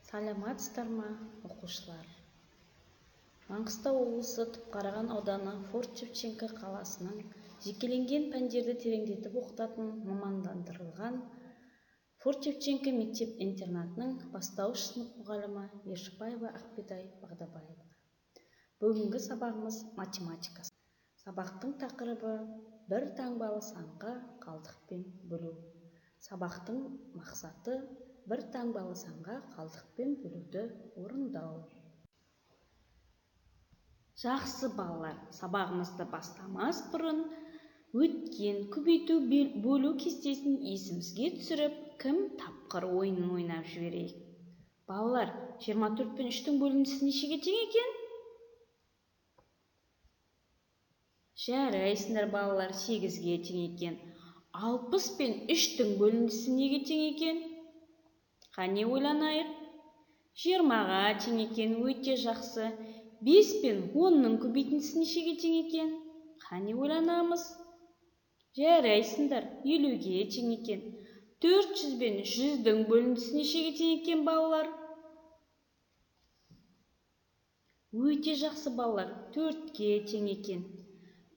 Саламатсыздар ма, оқушылар? Маңғыстау облысы Түпқараған ауданы Форт-Шевченко қаласының жекеленген пәндерді тереңдетіп оқытатын мамандандырылған Форт-Шевченко мектеп-интернатының бастауыш сынып мұғалімі Ешбаева Ақбетай Бағдабаева. Бүгінгі сабағымыз математика. Сабақтың тақырыбы бір таңбалы санға қалдықпен бөлу. Сабақтың мақсаты бір таңбалы санға қалдықпен бөлуді орындау. Жақсы балалар, сабағымызды бастамас бұрын өткен көбейту бөлу кестесін есімізге түсіріп, кім тапқыр ойынын ойнап жіберейік. Балалар, 24 пен 3-тің бөліндісі нешеге тең екен? Жарайсыңдар балалар, 8-ге тең екен. 60 пен 3-тің бөліндісі неге тең екен? Қане ойланайық. 20-ға тең екен, өте жақсы. 5 пен 10-ның көбейтіндісі нешеге тең екен? Қане ойланамыз. Жарайсыңдар, 50-ге тең екен. 400 пен 100-дің бөліндісі нешеге тең екен балалар? Өте жақсы балалар, 4-ге тең екен.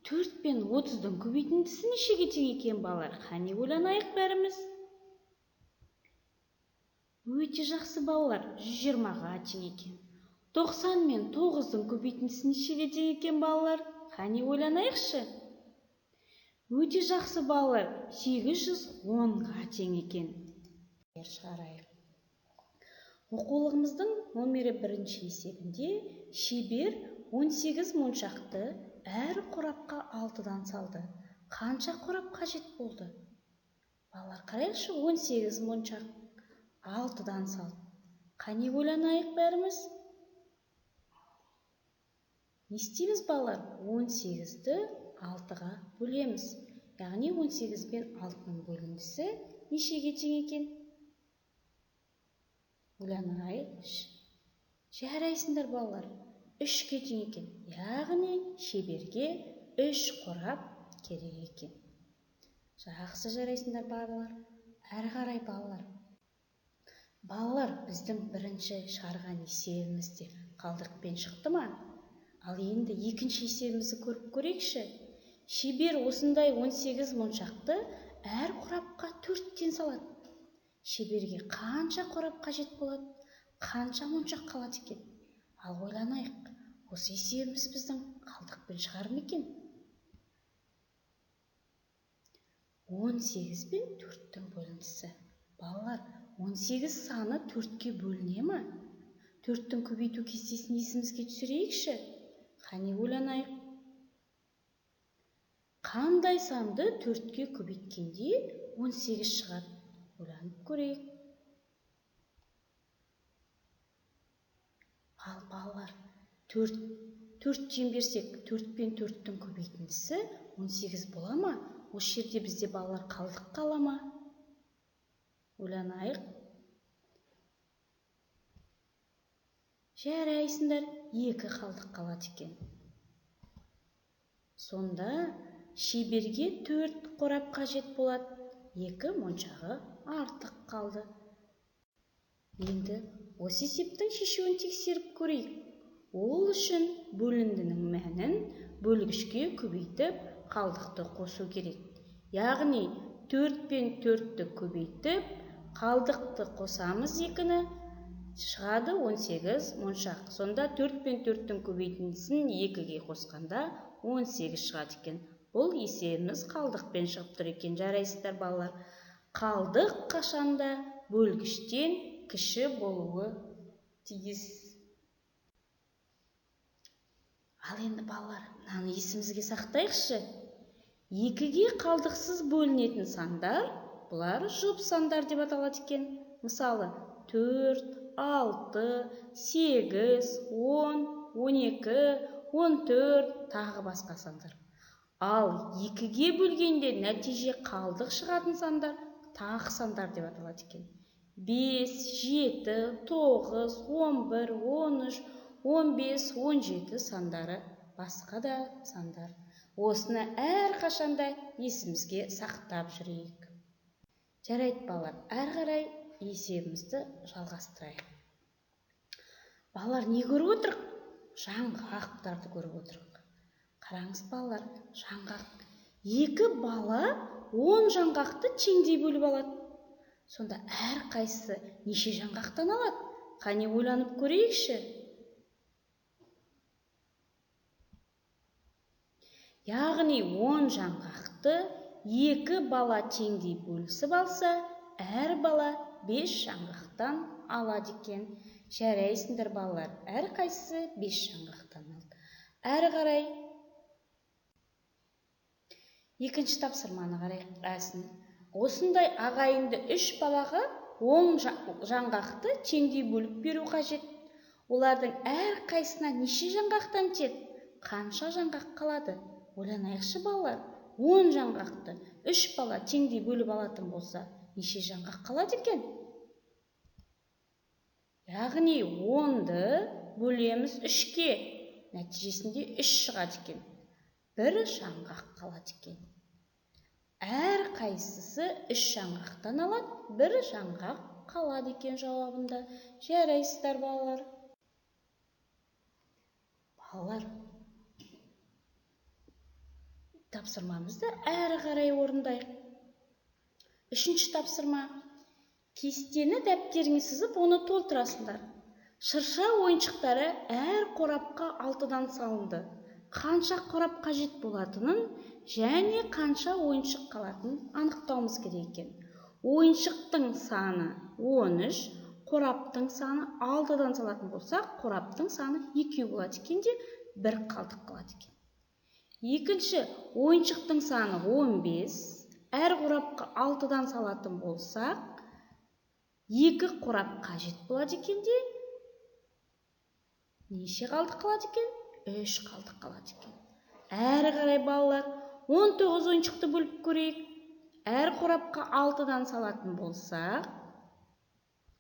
4 пен 30-дің көбейтіндісі нешеге тең екен балалар? Қане ойланайық бәріміз. Өте жақсы балалар, 120-ға тең екен. 90 мен 9-дің көбейтіндісі нешеге тең екен балалар? Қане ойланайықшы. Өте жақсы балалар, 810-ға тең екен. Шығарайық. Оқулығымыздың номері 1-ші есебінде шебер 18 моншақты әр қорапқа 6-дан салды. Қанша қорап қажет болды? Балалар, қарайықшы, 18 моншақ 6-дан салды. Қане ойланайық бәріміз. Не істейміз балалар? 18-ді 6-ға бөлеміз. Яғни 18 пен 6-ның бөліндісі нешеге тең екен? Ойланайық. Жарайсыңдар балалар, 3-ге тең екен. Яғни шеберге 3 қорап керек екен. Жақсы, жарайсыңдар балалар. Әрі қарай балалар. Балалар, біздің бірінші шығарған есебімізде қалдықпен шықты ма? Ал енді екінші есебімізді көріп көрейікші. Шебер осындай 18 моншақты әр қорапқа 4-тен салады. Шеберге қанша қорап қажет болады? Қанша моншақ қалады екен? Ал ойланайық, осы есебіміз біздің қалдықпен шығар ма екен? 18 пен 4-тің бөліндісі. Балалар, 18 саны 4-ке бөліне ма? 4-тің көбейту кестесін есімізге түсірейікші. Қане ойланайық. Қандай санды 4-ке көбейткенде 18 шығады? Ойланып көрейік. Ал балалар, 4-тен берсек, 4 пен 4-тің көбейтіндісі 18 бола ма? Осы жерде бізде балалар қалдық қала ма? Ойланайық. Жарайсыңдар, 2 қалдық қалады екен. Сонда шеберге 4 қорап қажет болады. 2 моншағы артық қалды. Енді осы есептің шешуін тексеріп көрейік. Ол үшін бөліндінің мәнін бөлгішке көбейтіп, қалдықты қосу керек. Яғни 4 пен 4-ті көбейтіп, қалдықты қосамыз 2-ні, шығады 18 моншақ. Сонда 4 пен 4-тің көбейтіндісін 2-ге қосқанда 18 шығады екен. Бұл есебіміз қалдықпен шығып тұр екен. Жарайсыздар балалар. Қалдық қашанда бөлгіштен кіші болуы тиіс. Ал енді балалар, мынаны есімізге сақтайықшы. 2-ге қалдықсыз бөлінетін сандар, бұлар жұп сандар деп аталады екен. Мысалы, 4, 6, 8, 10, 12, 14, тағы басқа сандар. Ал 2-ге бөлгенде нәтиже қалдық шығатын сандар тағы сандар деп аталады екен. 5, 7, 9, 11, 13, 15, 17 сандары басқа да сандар. Осыны әр қашанда есімізге сақтап жүрейік. Жарайды балалар, әрі қарай есебімізді жалғастырайық. Балалар, не көріп отырық? Жаңғақтарды көріп отырық. Қараңыз балалар, жаңғақ. Екі бала 10 жаңғақты теңдей бөліп алады. Сонда әр қайсысы неше жаңғақтан алады? Қане ойланып көрейікші. Яғни 10 жаңғақты екі бала теңдей бөлісіп алса, әр бала 5 жаңғақтан алады екен. Жарайсыңдар балалар, әр қайсысы 5 жаңғақтан алды. Әрі қарай екінші тапсырманы қарайық. Осындай ағайынды 3 балаға 10 жаңғақты теңдей бөліп беру қажет. Олардың әр қайсына неше жаңғақтан тиеді? Қанша жаңғақ қалады? Ойланайықшы балалар. 10 жаңғақты 3 бала теңдей бөліп алатын болса, неше жаңғақ қалады екен? Яғни 10-ды бөлеміз 3-ке. Нәтижесінде 3 шығады екен. 1 жаңғақ қалады екен. Әр қайсысы 3 жаңғақтан алады, 1 жаңғақ қалады екен жауабында. Жарайсыздар балалар. Балалар, тапсырмамызды әрі қарай орындайық. 3-ші тапсырма. Кестені дәптеріңе сызып, оны толтырасыңдар. Шырша ойыншықтары әр қорапқа 6-дан салынды. Қанша қорап қажет болатынын және қанша ойыншық қалатынын анықтауымыз керек екен. Ойыншықтың саны 13, қораптың саны 6-дан салатын болсақ, қораптың саны 2 болады екен де 1 қалдық қалады екен. Екінші, ойыншықтың саны 15, әр қорапқа 6-дан салатын болсақ, 2 қорап қажет болады екен де неше қалдық қалады екен? 3 қалдық қалады екен. Әрі қарай балалар, 19 ойыншықты бөліп көрейік. Әр қорапқа 6-дан салатын болсақ,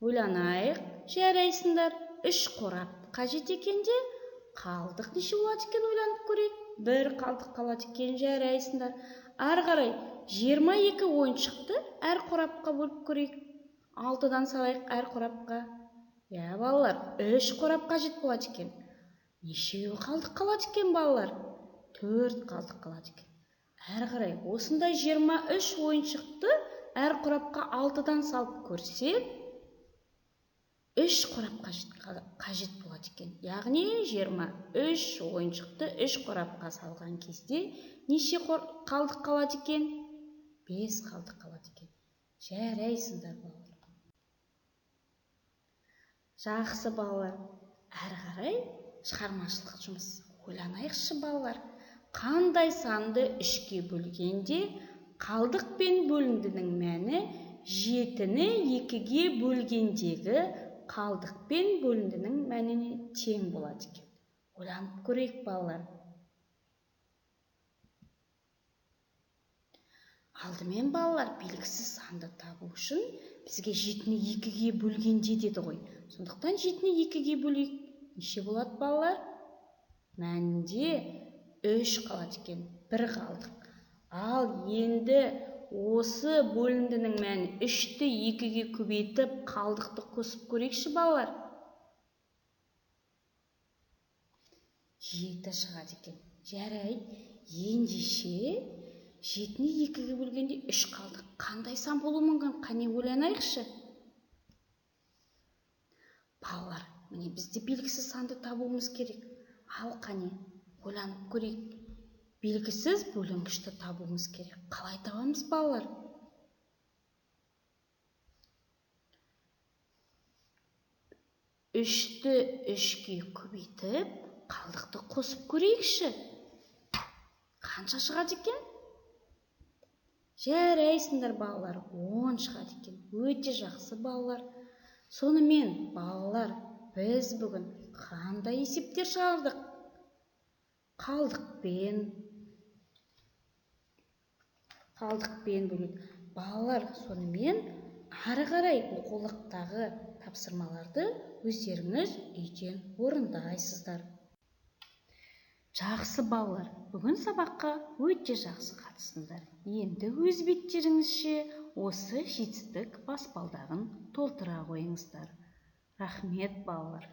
ойланайық. Жарайсыңдар, 3 қорап қажет екен де, қалдық неше болады екен, ойланып көрейік. 1 қалдық қалады екен. Жарайсыңдар. Әрі қарай 22 ойыншықты әр қорапқа бөліп көрейік. 6-дан салайық әр қорапқа. Балалар, 3 қорап қажет болады екен. Нешеуі қалдық қалады екен балалар? 4 қалдық қалады екен. Әрі қарай, осындай 23 ойыншықты әр қорапқа 6-дан салып көрсек, 3 қорап қажет болады екен. Яғни 23 ойыншықты 3 қорапқа салған кезде неше қалдық қалады екен? 5 қалдық қалады екен. Жарайсыңдар балалар. Жақсы балалар. Әрі қарай шығармашылық жұмыс. Ойланайықшы балалар. Қандай санды 3-ке бөлгенде қалдық пен бөліндінің мәні 7-ні 2-ге бөлгендегі қалдық пен бөліндінің мәніне тең болады екен. Ойланып көрейік балалар. Алдымен балалар, белгісіз санды табу үшін бізге 7-ні 2-ге бөлгенде деді ғой. Сондықтан 7-ні 2-ге бөлейік. Неше болады балалар? Мәнінде 3 қалады екен. 1 қалдық. Ал енді осы бөліндінің мәні 3-ті 2-ге көбейтіп қалдықты қосып көрейікші балалар. 7 шығады екен. Жарай, ендеше 7-ні 2-ге бөлгенде 3 қалдық. Қандай сан болуы мүмкін? Қане ойланайықшы. Балалар, міне бізде белгісіз санды табуымыз керек. Ал қане, ойланып көрейік. Белгісіз бөлінгішті табуымыз керек. Қалай табамыз балалар? Үшті 3-ге көбейтіп, қалдықты қосып көрейікші. Қанша шығады екен? Жарайсыңдар балалар, 10 шығады екен. Өте жақсы балалар. Сонымен балалар, біз бүгін қандай есептер шығардық? Қалдықпен бөлейік. Балалар, сонымен ары қарай оқулықтағы тапсырмаларды өздеріңіз үйден орындайсыздар. Жақсы балалар, бүгін сабаққа өте жақсы қатыстыңдар. Енді өз беттеріңізше осы жетістік баспалдағын толтыра қойыңыздар. Рахмет балалар.